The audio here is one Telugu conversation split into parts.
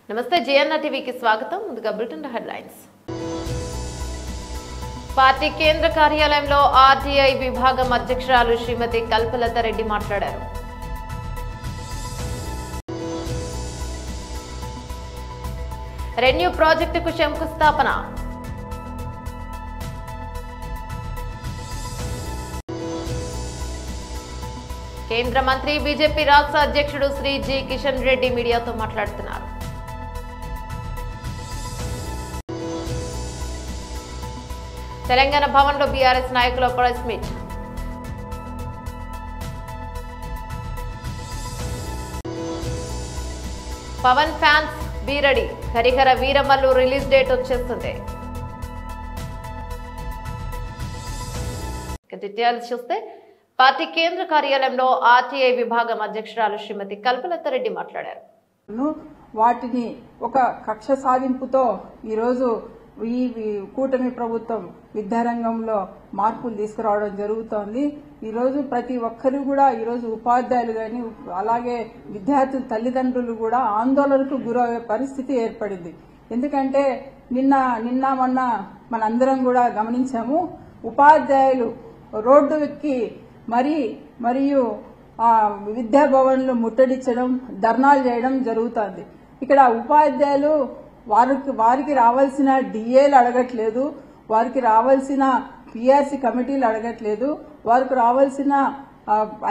నమస్తే జేఎన్ఆర్ టీవీకి స్వాగతం. ముందుగా బులెటిన్ హెడ్లైన్స్. పార్టీ కేంద్ర కార్యాలయంలో ఆర్టీఐ విభాగం అధ్యక్షురాలు శ్రీమతి కల్పలత రెడ్డి మాట్లాడారు. రెన్యూ ప్రాజెక్టుకు శంకుస్థాపన. కేంద్ర మంత్రి బీజేపీ రాష్ట్ర అధ్యక్షుడు శ్రీ జి కిషన్ రెడ్డి మీడియాతో మాట్లాడుతున్నారు. తెలంగాణ భవన్లో బీఆర్ఎస్ నాయకుల ప్రెస్ మీట్. పవన్ ఫ్యాన్స్ బీరడి, హరిహర వీరమల్లు రిలీజ్ డేట్ వచ్చేస్తుంది. డీటెయిల్స్ చూస్తే పార్టీ కేంద్ర కార్యాలయంలో ఆర్టీఐ విభాగం అధ్యక్షురాలు శ్రీమతి కల్పలత రెడ్డి మాట్లాడారు. వాటిని ఒక కక్ష సాధింపుతో ఈరోజు ఈ కూటమి ప్రభుత్వం విద్యారంగంలో మార్పులు తీసుకురావడం జరుగుతోంది. ఈరోజు ప్రతి ఒక్కరు కూడా ఈరోజు ఉపాధ్యాయులు గాని అలాగే విద్యార్థుల తల్లిదండ్రులు కూడా ఆందోళనకు గురయ్యే పరిస్థితి ఏర్పడింది. ఎందుకంటే నిన్న మొన్న మనందరం కూడా గమనించాము, ఉపాధ్యాయులు రోడ్డు ఎక్కి మరియు విద్యాభవన్లు ముట్టడించడం, ధర్నాలు చేయడం జరుగుతోంది. ఇక్కడ ఉపాధ్యాయులు వారికి రావాల్సిన డిఏలు అడగట్లేదు, వారికి రావాల్సిన పిఆర్సీ కమిటీలు అడగట్లేదు, వారికి రావాల్సిన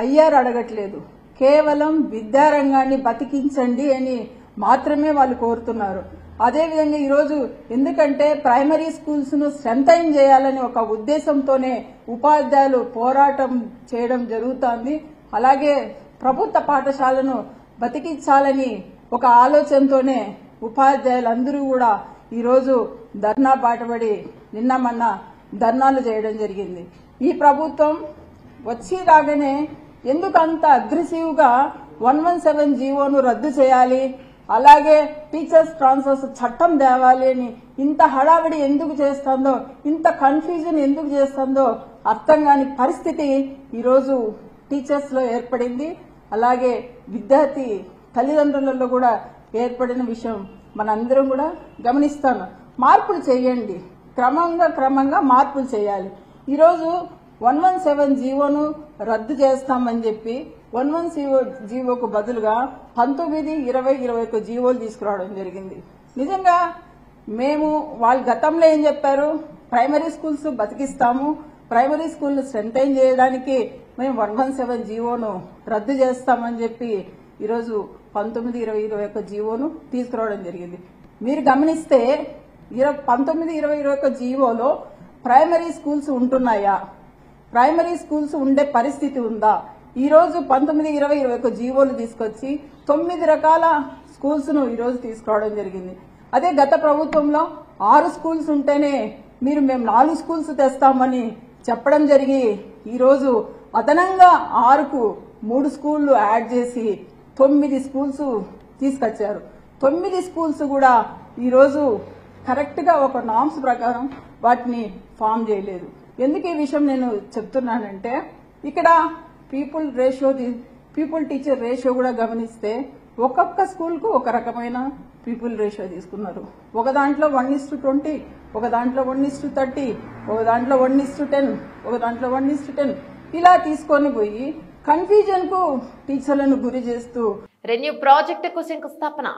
ఐఆర్ అడగట్లేదు. కేవలం విద్యారంగాన్ని బతికించండి అని మాత్రమే వాళ్ళు కోరుతున్నారు. అదేవిధంగా ఈరోజు ఎందుకంటే ప్రైమరీ స్కూల్స్ ను స్ట్రెంథైన్ చేయాలని ఒక ఉద్దేశంతోనే ఉపాధ్యాయులు పోరాటం చేయడం జరుగుతోంది. అలాగే ప్రభుత్వ పాఠశాలను బతికించాలని ఒక ఆలోచనతోనే ఉపాధ్యాయులందరూ కూడా ఈరోజు ధర్నా బాటపడి నిన్న మొన్న ధర్నాలు చేయడం జరిగింది. ఈ ప్రభుత్వం వచ్చి రాగానే ఎందుకు అంత అగ్రెసివ్ గా 117 జీవోను రద్దు చేయాలి, అలాగే టీచర్స్ ట్రాన్స్ఫర్స్ చట్టం తేవాలి అని ఇంత హడావిడి ఎందుకు చేస్తుందో, ఇంత కన్ఫ్యూజన్ ఎందుకు చేస్తుందో అర్థం కాని పరిస్థితి ఈరోజు టీచర్స్ లో ఏర్పడింది. అలాగే విద్యార్థి తల్లిదండ్రులలో కూడా ఏర్పడిన విషయం మనందరం కూడా గమనిస్తాను. మార్పులు చేయండి, క్రమంగా మార్పులు చేయాలి. ఈరోజు 117 జీవోను రద్దు చేస్తామని చెప్పి 117 జీవోకు బదులుగా 19, 20, 21 జీవోలు తీసుకురావడం జరిగింది. నిజంగా మేము వాళ్ళు గతంలో ఏం చెప్పారు, ప్రైమరీ స్కూల్స్ బతికిస్తాము, ప్రైమరీ స్కూల్ స్ట్రెంథైన్ చేయడానికి మేము 117 జీవోను రద్దు చేస్తామని చెప్పి ఈరోజు 19, 20, 21 జీవోను తీసుకురావడం జరిగింది. మీరు గమనిస్తే 19, 20, 21 జీవోలో ప్రైమరీ స్కూల్స్ ఉంటున్నాయా, ప్రైమరీ స్కూల్స్ ఉండే పరిస్థితి ఉందా? ఈ రోజు 19, 20, 21 జీవోలు తీసుకొచ్చి 9 రకాల స్కూల్స్ ను ఈ రోజు తీసుకురావడం జరిగింది. అదే గత ప్రభుత్వంలో 6 స్కూల్స్ ఉంటేనే మేము 4 స్కూల్స్ తెస్తామని చెప్పడం జరిగి ఈ రోజు అదనంగా 6కు 3 స్కూళ్లు యాడ్ చేసి 9 స్కూల్స్ తీసుకొచ్చారు. 9 స్కూల్స్ కూడా ఈ రోజు కరెక్ట్ గా ఒక నామ్స్ ప్రకారం వాటిని ఫామ్ చేయలేదు. ఎందుకు ఈ విషయం నేను చెప్తున్నానంటే, ఇక్కడ పీపుల్ టీచర్ రేషియో కూడా గమనిస్తే ఒక్కొక్క స్కూల్ కు ఒక రకమైన పీపుల్ రేషియో తీసుకున్నారు. ఒక దాంట్లో 1:20, ఒక దాంట్లో 1:30, ఒక దాంట్లో 1:10, ఒక దాంట్లో 1:10 ఇలా తీసుకొని పోయి కన్ఫ్యూజన్ కు టీచర్లను గురి చేస్తూ రెన్యూ ప్రాజెక్టుకు శంకుస్థాపన.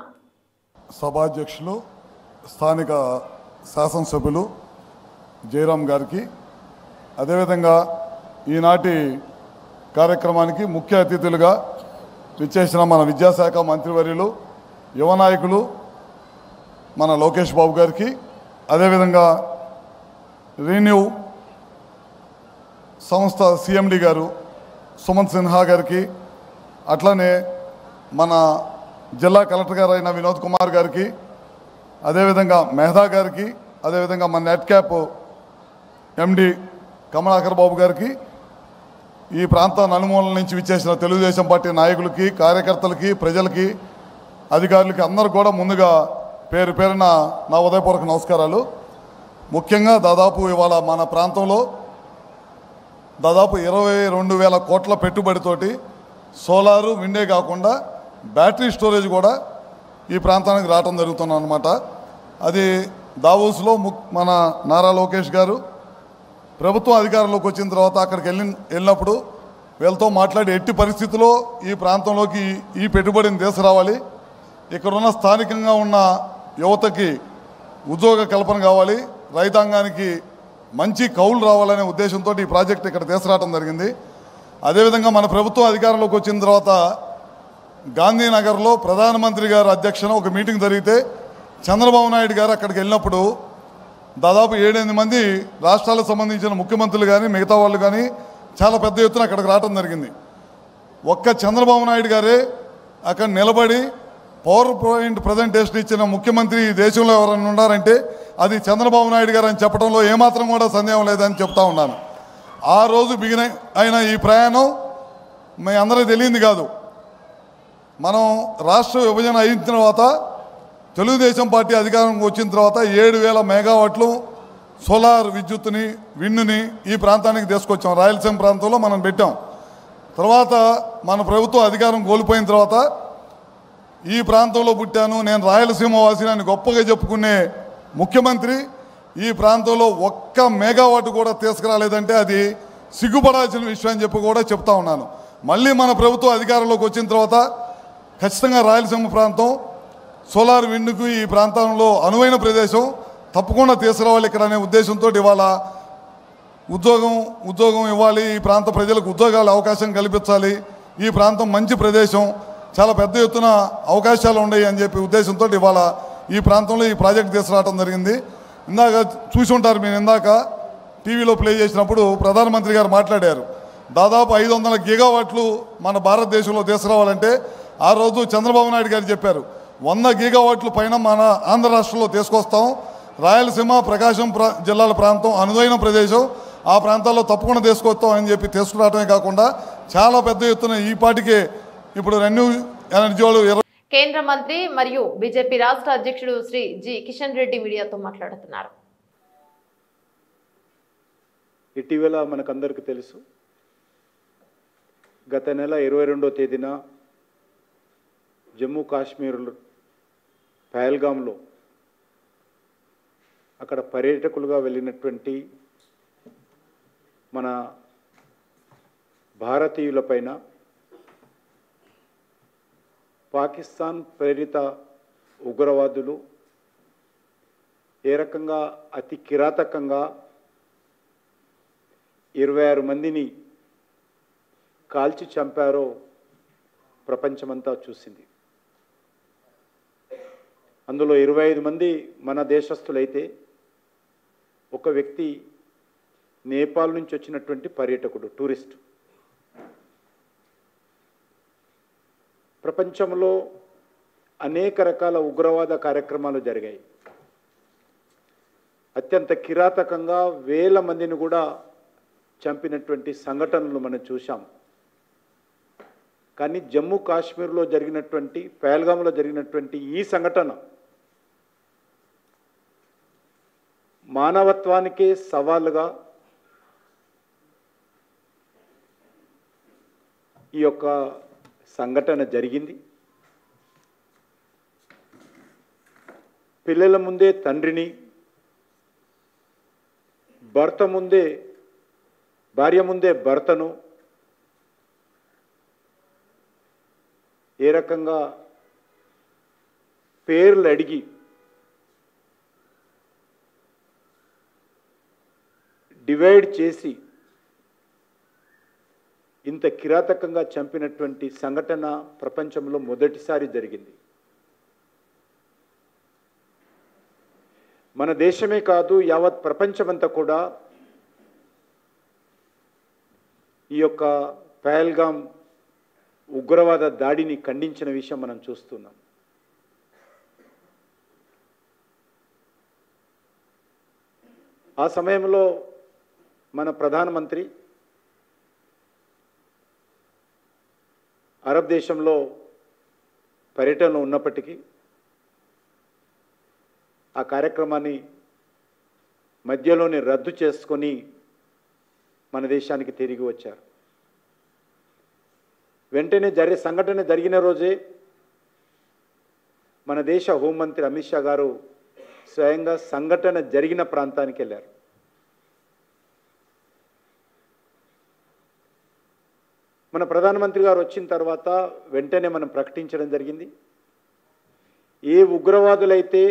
సభాధ్యక్షులు స్థానిక శాసనసభ్యులు జయరాం గారికి, అదేవిధంగా ఈనాటి కార్యక్రమానికి ముఖ్య అతిథులుగా విచ్చేసిన మన విద్యాశాఖ మంత్రివర్యులు యువ నాయకులు మన లోకేష్ బాబు గారికి, అదేవిధంగా రెన్యూ సంస్థ సిఎండి గారు సుమంత్ సిన్హా గారికి, అట్లనే మన జిల్లా కలెక్టర్ గారు అయిన వినోద్ కుమార్ గారికి, అదేవిధంగా మెహదా గారికి, అదేవిధంగా మన నెట్ క్యాప్ ఎండి కమలాకర్ బాబు గారికి, ఈ ప్రాంత నలుమూలల నుంచి విచ్చేసిన తెలుగుదేశం పార్టీ నాయకులకి, కార్యకర్తలకి, ప్రజలకి, అధికారులకి అందరూ కూడా ముందుగా పేరు పేరున నా ఉదయపూర్వక నమస్కారాలు. ముఖ్యంగా దాదాపు ఇవాళ మన ప్రాంతంలో దాదాపు 22,000 కోట్ల పెట్టుబడితోటి సోలారు, విండే కాకుండా బ్యాటరీ స్టోరేజ్ కూడా ఈ ప్రాంతానికి రావడం జరుగుతున్నాం అనమాట. అది దావోస్లో మన నారా లోకేష్ గారు ప్రభుత్వం అధికారంలోకి వచ్చిన తర్వాత అక్కడికి వెళ్ళినప్పుడు వీళ్ళతో మాట్లాడి ఎట్టి పరిస్థితుల్లో ఈ ప్రాంతంలోకి ఈ పెట్టుబడిని తీసుకురావాలి, ఇక్కడున్న స్థానికంగా ఉన్న యువతకి ఉద్యోగ కల్పన కావాలి, రైతాంగానికి మంచి కౌలు రావాలనే ఉద్దేశంతో ఈ ప్రాజెక్ట్ ఇక్కడ తీసుకురావడం జరిగింది. అదేవిధంగా మన ప్రభుత్వం అధికారంలోకి వచ్చిన తర్వాత గాంధీనగర్లో ప్రధానమంత్రి గారి అధ్యక్షన ఒక మీటింగ్ జరిగితే చంద్రబాబు నాయుడు గారు అక్కడికి వెళ్ళినప్పుడు దాదాపు 7-8 మంది రాష్ట్రాలకు సంబంధించిన ముఖ్యమంత్రులు కానీ మిగతా వాళ్ళు కానీ చాలా పెద్ద ఎత్తున అక్కడికి రావడం జరిగింది. ఒక్క చంద్రబాబు నాయుడు గారే అక్కడ నిలబడి పవర్ పాయింట్ ప్రజెంటేషన్ ఇచ్చిన ముఖ్యమంత్రి ఈ దేశంలో ఎవరైనా ఉన్నారంటే అది చంద్రబాబు నాయుడు గారు అని చెప్పడంలో ఏమాత్రం కూడా సందేహం లేదని చెప్తా ఉన్నాను. ఆ రోజు బిగిన అయిన ఈ ప్రయాణం మీ అందరికీ తెలియంది కాదు. మనం రాష్ట్ర విభజన అయిన తర్వాత తెలుగుదేశం పార్టీ అధికారంకి వచ్చిన తర్వాత 7,000 మెగావాట్లు సోలార్ విద్యుత్తుని విండుని ఈ ప్రాంతానికి తీసుకొచ్చాం. రాయలసీమ ప్రాంతంలో మనం పెట్టాం. తర్వాత మన ప్రభుత్వం అధికారం కోల్పోయిన తర్వాత ఈ ప్రాంతంలో పుట్టాను, నేను రాయలసీమ వాసిని అని గొప్పగా చెప్పుకునే ముఖ్యమంత్రి ఈ ప్రాంతంలో ఒక్క మెగావాట్ కూడా తీసుకురాలేదంటే అది సిగ్గుపడాల్సిన విషయం అని చెప్పి కూడా చెప్తా ఉన్నాను. మళ్ళీ మన ప్రభుత్వం అధికారంలోకి వచ్చిన తర్వాత ఖచ్చితంగా రాయలసీమ ప్రాంతం సోలార్ విండ్కు ఈ ప్రాంతంలో అనువైన ప్రదేశం తప్పకుండా తీసుకురావాలి ఇక్కడ అనే ఉద్దేశంతో ఇవాళ ఉద్యోగం ఇవ్వాలి, ఈ ప్రాంత ప్రజలకు ఉద్యోగాల అవకాశం కల్పించాలి, ఈ ప్రాంతం మంచి ప్రదేశం, చాలా పెద్ద ఎత్తున అవకాశాలు ఉన్నాయి అని చెప్పి ఉద్దేశంతో ఇవాళ ఈ ప్రాంతంలో ఈ ప్రాజెక్ట్ తీసుకురావడం జరిగింది. ఇందాక చూసి ఉంటారు మీరు, ఇందాక టీవీలో ప్లే చేసినప్పుడు ప్రధానమంత్రి గారు మాట్లాడారు. దాదాపు 500 గిగావాట్లు మన భారతదేశంలో తీసుకురావాలంటే ఆ రోజు చంద్రబాబు నాయుడు గారు చెప్పారు 100 గిగావాట్ల పైన మన ఆంధ్ర రాష్ట్రంలో తీసుకొస్తాం. రాయలసీమ ప్రకాశం జిల్లాల ప్రాంతం అనువైన ప్రదేశం, ఆ ప్రాంతాల్లో తప్పకుండా తీసుకొస్తాం అని చెప్పి తీసుకురావడమే కాకుండా చాలా పెద్ద ఎత్తున ఈ పాటికే ఇప్పుడు రెన్యూ ఎనర్జీ వాళ్ళు కేంద్ర మంత్రి మరియు బీజేపీ రాష్ట్ర అధ్యక్షుడు శ్రీ జి కిషన్ రెడ్డి మీడియాతో మాట్లాడుతున్నారు. ఇటీవల మనకందరికీ తెలుసు, గత నెల 22వ తేదీన జమ్మూ కాశ్మీర్ పహల్గాంలో అక్కడ పర్యాటకులుగా వెళ్ళినటువంటి మన భారతీయులపైన పాకిస్తాన్ ప్రేరిత ఉగ్రవాదులు ఏ రకంగా అతి కిరాతకంగా 26 మందిని కాల్చి చంపారో ప్రపంచమంతా చూసింది. అందులో 25 మంది మన దేశస్థులైతే ఒక వ్యక్తి నేపాల్ నుంచి వచ్చినటువంటి పర్యాటకుడు, టూరిస్ట్. ప్రపంచంలో అనేక రకాల ఉగ్రవాద కార్యక్రమాలు జరిగాయి. అత్యంత కిరాతకంగా 1000 మందిని కూడా చంపినటువంటి సంఘటనలు మనం చూసాం. కానీ జమ్మూ కాశ్మీర్లో జరిగినటువంటి పహల్గాంలో జరిగినటువంటి ఈ సంఘటన మానవత్వానికే సవాలుగా ఈ యొక్క సంఘటన జరిగింది. పిల్లల ముందే తండ్రిని, భార్య ముందే భర్తను ఏ రకంగా పేర్లు అడిగి డివైడ్ చేసి ఇంత కిరాతకంగా చంపినటువంటి సంఘటన ప్రపంచంలో మొదటిసారి జరిగింది. మన దేశమే కాదు, యావత్ ప్రపంచమంతా కూడా ఈ యొక్క పహల్గాం ఉగ్రవాద దాడిని ఖండించిన విషయం మనం చూస్తున్నాం. ఆ సమయంలో మన ప్రధానమంత్రి అరబ్ దేశంలో పర్యటనలో ఉన్నప్పటికీ ఆ కార్యక్రమాన్ని మధ్యలోనే రద్దు చేసుకొని మన దేశానికి తిరిగి వచ్చారు. వెంటనే సంఘటన జరిగిన రోజే మన దేశ హోంమంత్రి అమిత్ షా గారు స్వయంగా సంఘటన జరిగిన ప్రాంతానికి వెళ్ళారు. మన ప్రధానమంత్రి గారు వచ్చిన తర్వాత వెంటనే మనం ప్రకటించడం జరిగింది. ఏ ఉగ్రవాదులైతే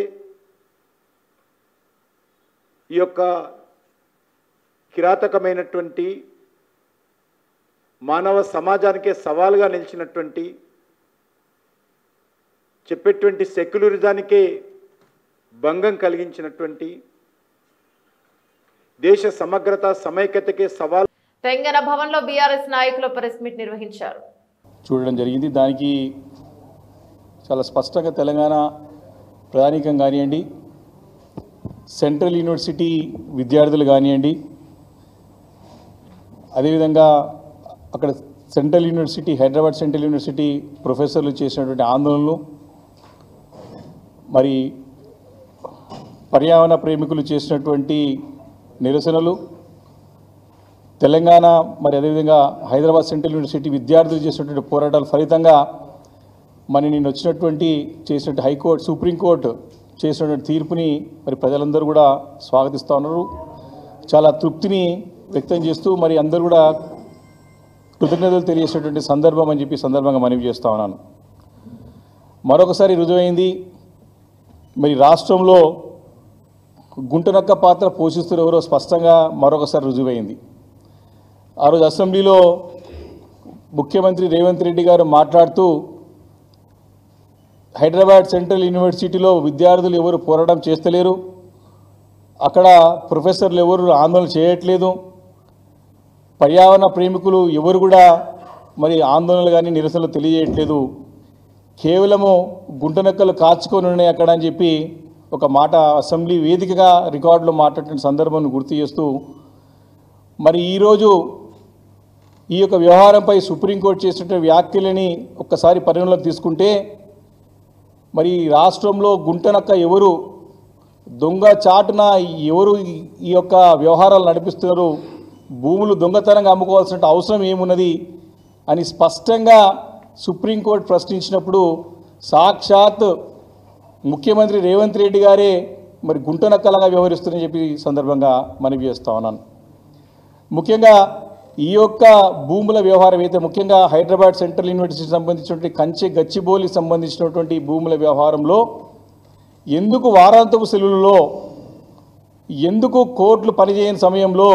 ఈ యొక్క కిరాతకమైనటువంటి మానవ సమాజానికే సవాలుగా నిలిచినటువంటి చెప్పేటువంటి సెక్యులరిజానికే భంగం కలిగించినటువంటి దేశ సమగ్రత సమైక్యతకే సవాల్ తెలంగాణ భవన్లో బీఆర్ఎస్ నాయకులు ప్రెస్ మీట్ నిర్వహించారు. చూడడం జరిగింది. దానికి చాలా స్పష్టంగా తెలంగాణ ప్రధానికం కానివ్వండి, సెంట్రల్ యూనివర్సిటీ విద్యార్థులు కానివ్వండి, అదేవిధంగా అక్కడ central university Hyderabad central university ప్రొఫెసర్లు చేసినటువంటి ఆందోళనలు, మరి పర్యావరణ ప్రేమికులు చేసినటువంటి నిరసనలు, తెలంగాణ మరి అదేవిధంగా హైదరాబాద్ సెంట్రల్ యూనివర్సిటీ విద్యార్థులు చేసినటువంటి పోరాటాల ఫలితంగా మరి నేను వచ్చినటువంటి చేసినట్టు హైకోర్టు సుప్రీంకోర్టు చేసినటువంటి తీర్పుని మరి ప్రజలందరూ కూడా స్వాగతిస్తూ ఉన్నారు. చాలా తృప్తిని వ్యక్తం చేస్తూ మరి అందరూ కూడా కృతజ్ఞతలు తెలియజేసేటువంటి సందర్భం అని చెప్పి సందర్భంగా మనవి చేస్తూ ఉన్నాను. మరొకసారి రుజువైంది, మరి రాష్ట్రంలో గుంటనక్క పాత్ర పోషిస్తున్న ఎవరో స్పష్టంగా మరొకసారి రుజువైంది. ఆ రోజు అసెంబ్లీలో ముఖ్యమంత్రి రేవంత్ రెడ్డి గారు మాట్లాడుతూ హైదరాబాద్ సెంట్రల్ యూనివర్సిటీలో విద్యార్థులు ఎవరు పోరాటం చేస్తలేరు, అక్కడ ప్రొఫెసర్లు ఎవరు ఆందోళన చేయట్లేదు, పర్యావరణ ప్రేమికులు ఎవరు కూడా మరి ఆందోళనలు కానీ నిరసనలు తెలియజేయట్లేదు, కేవలము గుంటనక్కలు కాచుకొని ఉన్నాయి అక్కడ అని చెప్పి ఒక మాట అసెంబ్లీ వేదికగా రికార్డులో మాట్లాడిన సందర్భాన్ని గుర్తు చేస్తూ మరి ఈరోజు ఈ యొక్క వ్యవహారంపై సుప్రీంకోర్టు చేసినటువంటి వ్యాఖ్యలని ఒక్కసారి పరిగణలోకి తీసుకుంటే మరి రాష్ట్రంలో గుంటనక్క ఎవరు, దొంగ చాటున ఎవరు ఈ యొక్క వ్యవహారాలు నడిపిస్తున్నారు, భూములు దొంగతనంగా అమ్ముకోవాల్సిన అవసరం ఏమున్నది అని స్పష్టంగా సుప్రీంకోర్టు ప్రశ్నించినప్పుడు సాక్షాత్ ముఖ్యమంత్రి రేవంత్ రెడ్డి గారే మరి గుంటనక్కలాగా వ్యవహరిస్తున్నారని చెప్పి సందర్భంగా మనవి చేస్తా ఉన్నాను. ముఖ్యంగా ఈ యొక్క భూముల వ్యవహారం అయితే ముఖ్యంగా హైదరాబాద్ సెంట్రల్ యూనివర్సిటీకి సంబంధించినటువంటి కంచె గచ్చిబౌలికి సంబంధించినటువంటి భూముల వ్యవహారంలో ఎందుకు వారాంతపు సెలవులలో, ఎందుకు కోర్టులు పనిచేయని సమయంలో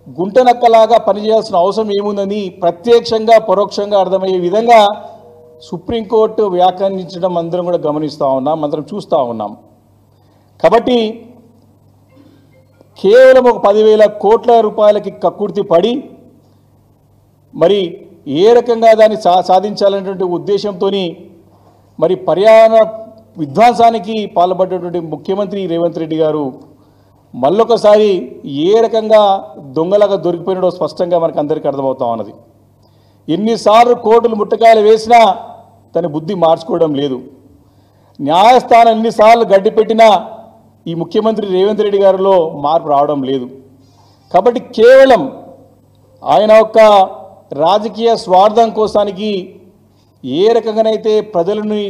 గుంటనక్కలాగా పనిచేయాల్సిన అవసరం ఏముందని ప్రత్యక్షంగా పరోక్షంగా అర్థమయ్యే విధంగా సుప్రీంకోర్టు వ్యాఖ్యానించడం అందరం కూడా గమనిస్తూ ఉన్నాం, అందరం చూస్తూ ఉన్నాం. కాబట్టి కేవలం ఒక 10,000 కోట్ల రూపాయలకి కక్కుర్తి పడి మరి ఏ రకంగా దాన్ని సాధించాలనేటువంటి ఉద్దేశంతో మరి పర్యావరణ విధ్వంసానికి పాల్పడ్డటువంటి ముఖ్యమంత్రి రేవంత్ రెడ్డి గారు మళ్ళొకసారి ఏ రకంగా దొంగలాగా దొరికిపోయినాడో స్పష్టంగా మనకు అందరికీ అర్థమవుతా ఉన్నది. ఎన్నిసార్లు కోర్టులు ముట్టకాయలు వేసినా తన బుద్ధి మార్చుకోవడం లేదు. న్యాయస్థానం ఎన్నిసార్లు గడ్డిపెట్టినా ఈ ముఖ్యమంత్రి రేవంత్ రెడ్డి గారిలో మార్పు రావడం లేదు. కాబట్టి కేవలం ఆయన యొక్క రాజకీయ స్వార్థం కోసానికి ఏ రకంగానైతే ప్రజలని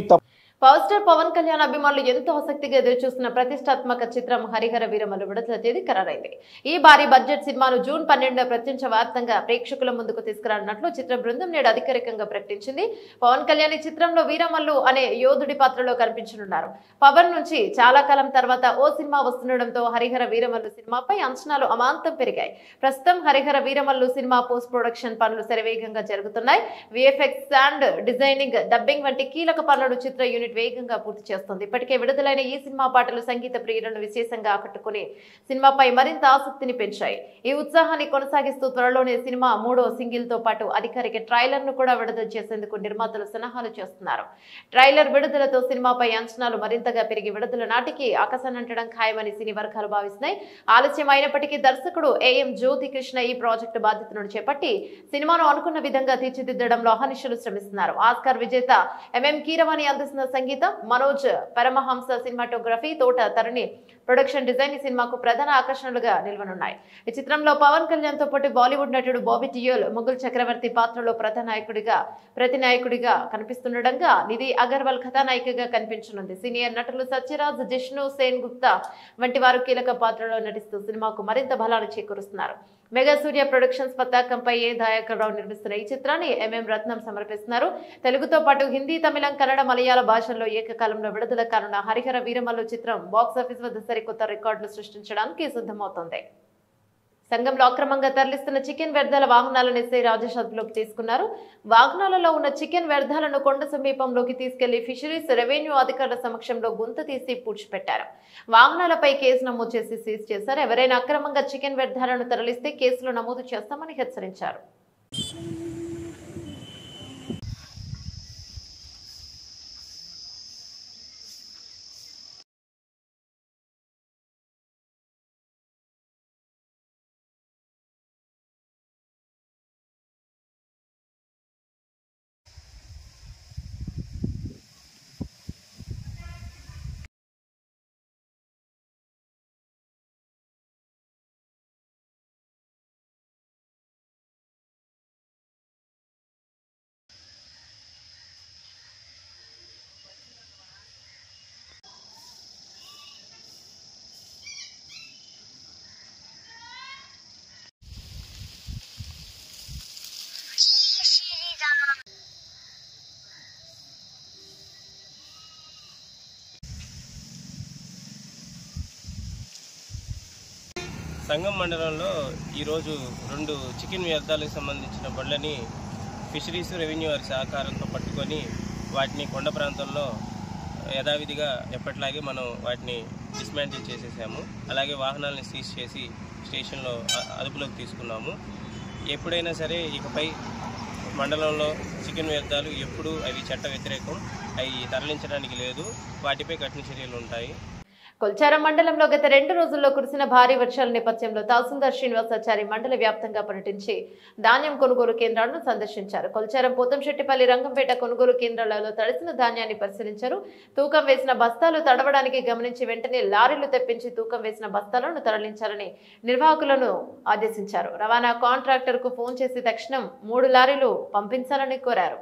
పవర్ స్టార్ పవన్ కళ్యాణ్ అభిమానులు ఎంతో ఆసక్తిగా ఎదురుచూస్తున్న ప్రతిష్టాత్మక చిత్రం హరిహర వీరమల్లు విడుదల తేదీ ఖరారైంది. ఈ భారీ బడ్జెట్ సినిమాను జూన్ 12న ప్రపంచవ్యాప్తంగా ప్రేక్షకుల ముందుకు తీసుకురానున్నట్లు చిత్ర బృందం నేడు అధికారికంగా ప్రకటించింది. పవన్ కళ్యాణ్ ఈ చిత్రంలో వీరమల్లు అనే యోధుడి పాత్రలో కనిపించనున్నారు. పవన్ నుంచి చాలా కాలం తర్వాత ఓ సినిమా వస్తుండటంతో హరిహర వీరమల్లు సినిమాపై అంచనాలు అమాంతం పెరిగాయి. ప్రస్తుతం Harihara Veeramallu cinema post production పనులు శరవేగంగా జరుగుతున్నాయి. విఎఫ్ఎక్స్ అండ్ డిజైనింగ్, డబ్బింగ్ వంటి కీలక పనులను చిత్ర యూనిట్ వేగంగా పూర్తి చేస్తుంది. ఇప్పటికే విడుదలైన ఈ సినిమా పాటలు సంగీత ప్రియులను విశేషంగా ఆకట్టుకుని సినిమాపై మరింత ఆసక్తిని పెంచాయి. ఈ ఉత్సాహాన్ని కొనసాగిస్తూ త్వరలోనే సినిమా 3వ సింగిల్ తో పాటు అధికారిక ట్రైలర్ ను కూడా విడుదల చేసేందుకు నిర్మాతలు సన్నాహాలు చేస్తున్నారు. ట్రైలర్ విడుదలతో సినిమాపై అంచనాలు మరింతగా పెరిగి విడుదల నాటికి ఆకాశాన్నంటడం ఖాయమని సినీ వర్గాలు భావిస్తున్నాయి. ఆలస్యం అయినప్పటికీ దర్శకుడు ఏఎం జ్యోతి కృష్ణ ఈ ప్రాజెక్టు బాధ్యతను చేపట్టి సినిమాను అనుకున్న విధంగా తీర్చిదిద్దడంలో అహర్నిశలు శ్రమిస్తున్నారు. ఆస్కార్ విజేత ఎంఎం కీరవాణి అందిస్తున్న సంగీతం, మనోజ్ పరమహంస సినిమాటోగ్రఫీ, తోట తరుణి ప్రొడక్షన్ డిజైన్ ఈ సినిమాకు ప్రధాన ఆకర్షణలుగా నిలవనున్నాయి. ఈ చిత్రంలో పవన్ కళ్యాణ్ తో పాటు బాలీవుడ్ నటుడు బాబీ డియోల్ ముగుల్ చక్రవర్తి పాత్రలో ప్రతినాయకుడిగా కనిపిస్తుండగా నిధి అగర్వాల్ కథానాయికగా కనిపించనుంది. సీనియర్ నటులు సత్యరాజ్, జిష్ణు సేన్ గుప్తా వంటి వారు కీలక పాత్రలో నటిస్తూ సినిమాకు మరింత బలాన్ని చేకూరుస్తున్నారు. మెగా సూర్య ప్రొడక్షన్స్ పతాకంపై ఏ దయాకర్ రావు నిర్మిస్తున్న ఈ చిత్రాన్ని ఎంఎం రత్నం సమర్పిస్తున్నారు. తెలుగుతో పాటు హిందీ, తమిళం, కన్నడ, మలయాళ భాషల్లో ఏకకాలంలో విడుదల కానున్న హరిహర వీరమల్లు చిత్రం బాక్సాఫీస్ వద్ద సరికొత్త రికార్డులు సృష్టించడానికి సిద్ధమవుతోంది. సంఘంలో అక్రమంగా తరలిస్తున్న చికెన్ వ్యర్థాల వాహనాలను ఎస్ఐ రాజేష్ అదుపులోకి తీసుకున్నారు. వాహనాలలో ఉన్న చికెన్ వ్యర్థాలను కొండ సమీపంలోకి తీసుకెళ్లి ఫిషరీస్, రెవెన్యూ అధికారుల సమక్షంలో గుంత తీసి పూడ్చిపెట్టారు. వాహనాలపై కేసు నమోదు చేసి సీజ్ చేశారు. ఎవరైనా అక్రమంగా చికెన్ వ్యర్థాలను తరలిస్తే కేసులు నమోదు చేస్తామని హెచ్చరించారు. సంగం మండలంలో ఈరోజు 2 చికెన్ వ్యర్థాలకు సంబంధించిన బండ్లని ఫిషరీస్, రెవెన్యూ వారి సహకారంతో పట్టుకొని వాటిని కొండ ప్రాంతంలో యథావిధిగా ఎప్పటిలాగే మనం వాటిని డిస్మాంటిల్ చేసేసాము. అలాగే వాహనాలను సీజ్ చేసి స్టేషన్లో అదుపులోకి తీసుకున్నాము. ఎప్పుడైనా సరే ఇకపై మండలంలో చికెన్ వ్యర్థాలు ఎప్పుడు అవి చట్ట వ్యతిరేకం, అవి తరలించడానికి లేదు, వాటిపై కఠిన చర్యలు ఉంటాయి. కొల్చారం మండలంలో గత 2 రోజుల్లో కురిసిన భారీ వర్షాల నేపథ్యంలో తహసీల్దార్ శ్రీనివాసాచారి మండల వ్యాప్తంగా పర్యటించి ధాన్యం కొనుగోలు కేంద్రాలను సందర్శించారు. కొల్చారం, పోతంశెట్టిపల్లి, రంగంపేట కొనుగోలు కేంద్రాలలో తడిసిన ధాన్యాన్ని పరిశీలించారు. తూకం వేసిన బస్తాలు తడవడానికి గమనించి వెంటనే లారీలు తెప్పించి తూకం వేసిన బస్తాలను తరలించాలని నిర్వాహకులను ఆదేశించారు. రవాణా కాంట్రాక్టర్ కు ఫోన్ చేసి తక్షణం 3 లారీలు పంపించాలని కోరారు.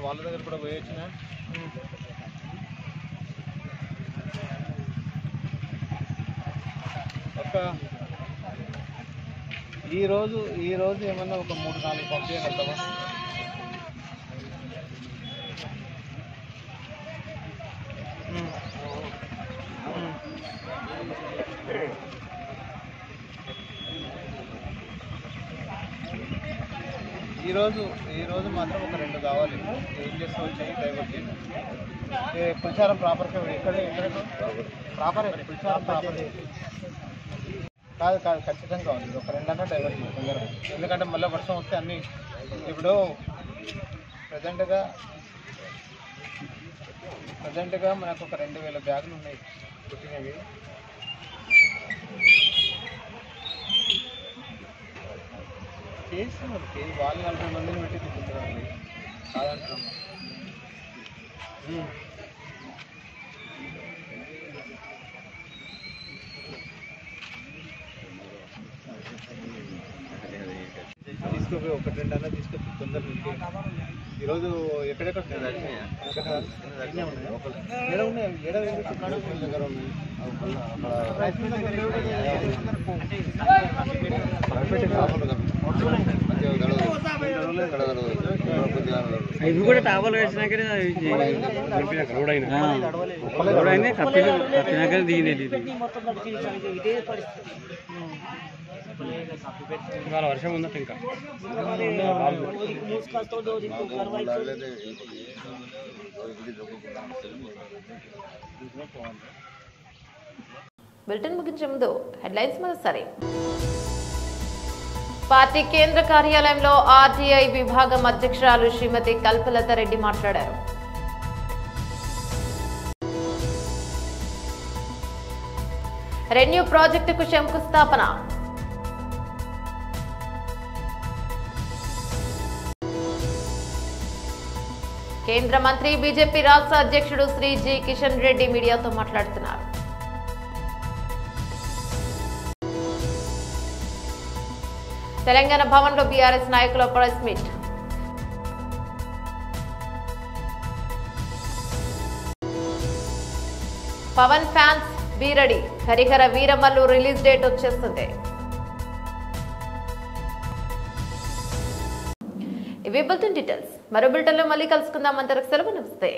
వాళ్ళ దగ్గర కూడా పోయొచ్చిన ఈరోజు ఏమన్నా ఒక 3-4 పంపించగలుగుతావా? ఈరోజు మాత్రం ఒక 2 కావాలి. ఏం చేస్తూ వచ్చాయి డ్రైవర్కి పులిచారం ప్రాపర్గా ఎక్కడ ప్రాపర్ పులిచారం ప్రాపర్ కాదు ఖచ్చితంగా కావాలి. ఒక 2 అన్నా డ్రైవర్కి తొందరగా, ఎందుకంటే మళ్ళీ వర్షం వస్తే అన్నీ ఇప్పుడు ప్రజెంట్గా మనకు ఒక 2000 బ్యాగులు ఉన్నాయి పుట్టినవి. చేస్తున్నారు వాళ్ళు 40 మందిని పెట్టి తీసుకుంటున్నారు కాదంటున్నాం. తీసుకుపోయి 1-2 అన్నా తీసుకొచ్చి తొందరగా ఈరోజు ఎక్కడెక్కడ ఉన్నాయి. ఇవి కూడా టాపాలు వేసినాకనే కప్పినాకనే దిగినది. ఇవాళ వర్షం ఉందట ఇంకా బులెటిన్ ముగించే ముందు హెడ్లైన్స్ మరోసారి. పార్టీ కేంద్ర కార్యాలయంలో ఆర్టీఐ విభాగం అధ్యక్షురాలు శ్రీమతి కల్పలత రెడ్డి మాట్లాడారు. రెన్యూ ప్రాజెక్టుకు శంకుస్థాపన. కేంద్ర మంత్రి బీజేపీ రాష్ట్ర అధ్యక్షుడు శ్రీ జి కిషన్ రెడ్డి మీడియాతో మాట్లాడుతున్నారు. తెలంగాణ భవన్లో బీఆర్ఎస్ నాయకుల ప్రెస్ మీట్. పవన్ ఫ్యాన్స్ బీరడి, హరిహర వీరమల్లు రిలీజ్ డేట్ వచ్చేస్తుంది. ఇవి బులెటిన్ డీటెయిల్స్. మరో బులెటిన్లో మళ్ళీ కలుసుకుందాం. అంతవరకు సెలవు, నమస్తే.